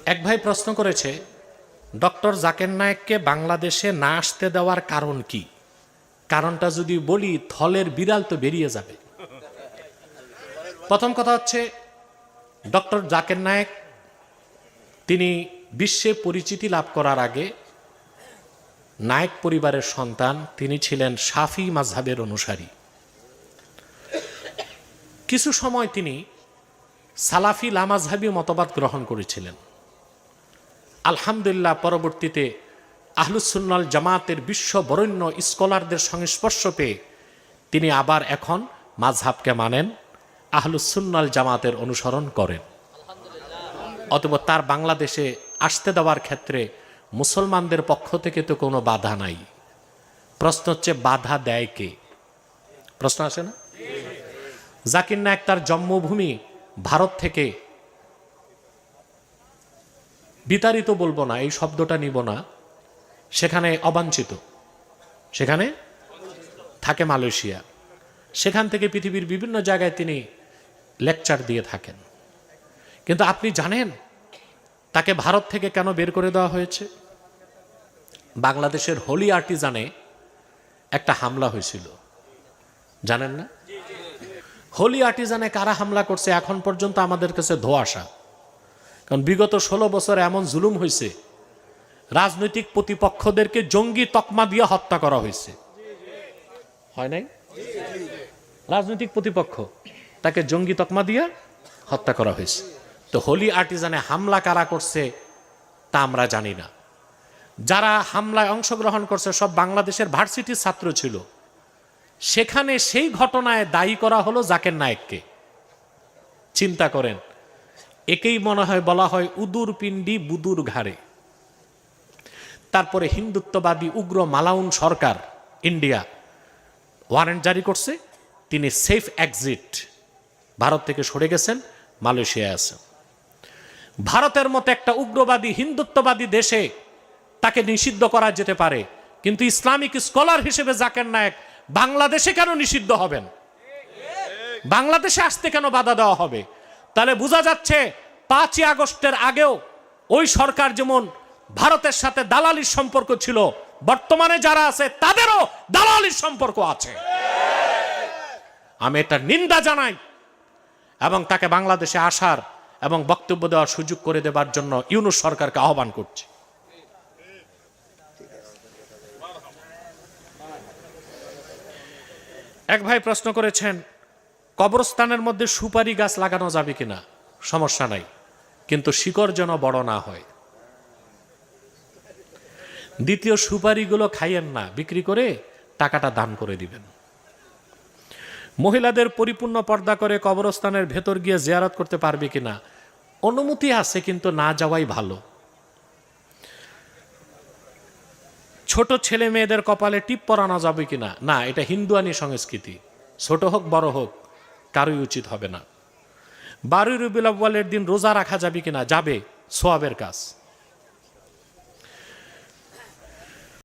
এক ভাই প্রশ্ন করেছে, ডক্টর জাকির নায়েককে বাংলাদেশে না আসতে দেওয়ার কারণ কি? কারণটা যদি বলি থলের বিড়াল তো বেরিয়ে যাবে। প্রথম কথা হচ্ছে, ডক্টর জাকির নায়েক তিনি বিশ্বে পরিচিতি লাভ করার আগে নায়েক পরিবারের সন্তান। তিনি ছিলেন শাফি মাযহাবের অনুসারী। কিছু সময় তিনি সালাফি লামাযহাবী মতবাদ গ্রহণ করেছিলেন। আলহামদুলিল্লাহ, পরবর্তীতে আহলুস সুন্নাহ জামাতের বিশ্ব বরেণ্য স্কলারদের সংস্পর্শ পেয়ে তিনি আবার এখন মাযহাবকে মানেন, আহলুস সুন্নাহ জামাতের অনুসরণ করেন। অতঃপর তার বাংলাদেশে আসতে দেওয়ার ক্ষেত্রে মুসলমানদের পক্ষ থেকে তো কোনো বাধা নাই। প্রশ্ন হচ্ছে, বাধা দেয় কে? প্রশ্ন আসে না? জাকির নায়েক তার জন্মভূমি ভারত থেকে বিতাড়িত বলবো না, এই শব্দটা নিব না, সেখানে অবাঞ্ছিত, সেখানে থাকে মালয়েশিয়া। সেখান থেকে পৃথিবীর বিভিন্ন জায়গায় তিনি লেকচার দিয়ে থাকেন। কিন্তু আপনি জানেন তাকে ভারত থেকে কেন বের করে দেওয়া হয়েছে? বাংলাদেশের হোলি আর্টিজানে একটা হামলা হয়েছিল, জানেন না? হোলি আর্টিজানে কারা হামলা করছে এখন পর্যন্ত আমাদের কাছে ধোঁয়াশা। কারণ বিগত 16 বছরে এমন জুলুম হয়েছে, রাজনৈতিক প্রতিপক্ষদেরকে জঙ্গি তকমা দিয়ে হত্যা করা হয়েছে, হয় নাই? রাজনৈতিক প্রতিপক্ষ তাকে জঙ্গি তকমা দিয়ে হত্যা করা হয়েছে। তো হোলি আর্টিজানে হামলা কারা করছে তা আমরা জানি না। যারা হামলায় অংশগ্রহণ করছে সব বাংলাদেশের ভার্সিটির ছাত্র ছিল। সেখানে সেই ঘটনায় দায়ী করা হলো জাকির নায়েককে। চিন্তা করেন, একেই মনে হয় বলা হয় উদুর পিণ্ডি বুদুর ঘাড়ে। তারপরে হিন্দুত্ববাদী উগ্র মালাউন সরকার ইন্ডিয়া ওয়ারেন্ট জারি করছে, তিনি সেফ এক্সিট, ভারত থেকে সরে গেছেন, মালয়েশিয়ায় আছেন। ভারতের মতো একটা উগ্রবাদী হিন্দুত্ববাদী দেশে তাকে নিষিদ্ধ করা যেতে পারে, কিন্তু ইসলামিক স্কলার হিসেবে জাকির নায়েক বাংলাদেশে কেন নিষিদ্ধ হবেন? বাংলাদেশে আসতে কেন বাধা দেওয়া হবে? তাহলে বোঝা যাচ্ছে 5ই আগস্টের আগেও ওই সরকার যেমন ভারতের সাথে দালালির সম্পর্ক ছিল, বর্তমানে যারা আছে তাদেরও দালালির সম্পর্ক আছে। আমি এটা নিন্দা জানাই এবং তাকে বাংলাদেশে আসার এবং বক্তব্য দেওয়ার সুযোগ করে দেবার জন্য ইউনূস সরকারকে আহ্বান করছি। এক ভাই প্রশ্ন করেছেন, কবরস্থানের মধ্যে সুপারি গাছ লাগানো যাবে কিনা? সমস্যা নাই, কিন্তু শিকড় যেন বড় না হয়। দ্বিতীয়, সুপারিগুলো খাইয়েন না, বিক্রি করে টাকাটা দান করে দিবেন। মহিলাদের পরিপূর্ণ পর্দা করে কবরস্থানের ভেতর গিয়ে জিয়ারত করতে পারবে কিনা? অনুমতি আছে, কিন্তু না যাওয়াই ভালো। ছোট ছেলে মেয়েদের কপালে টিপ পরানো যাবে কিনা? না, এটা হিন্দুয়ানি সংস্কৃতি, ছোট হোক বড় হোক কারোই উচিত হবে না। 12 রবিউল আউয়ালের দিন রোজা রাখা যাবে কিনা? যাবে, সোয়াবের কাজ।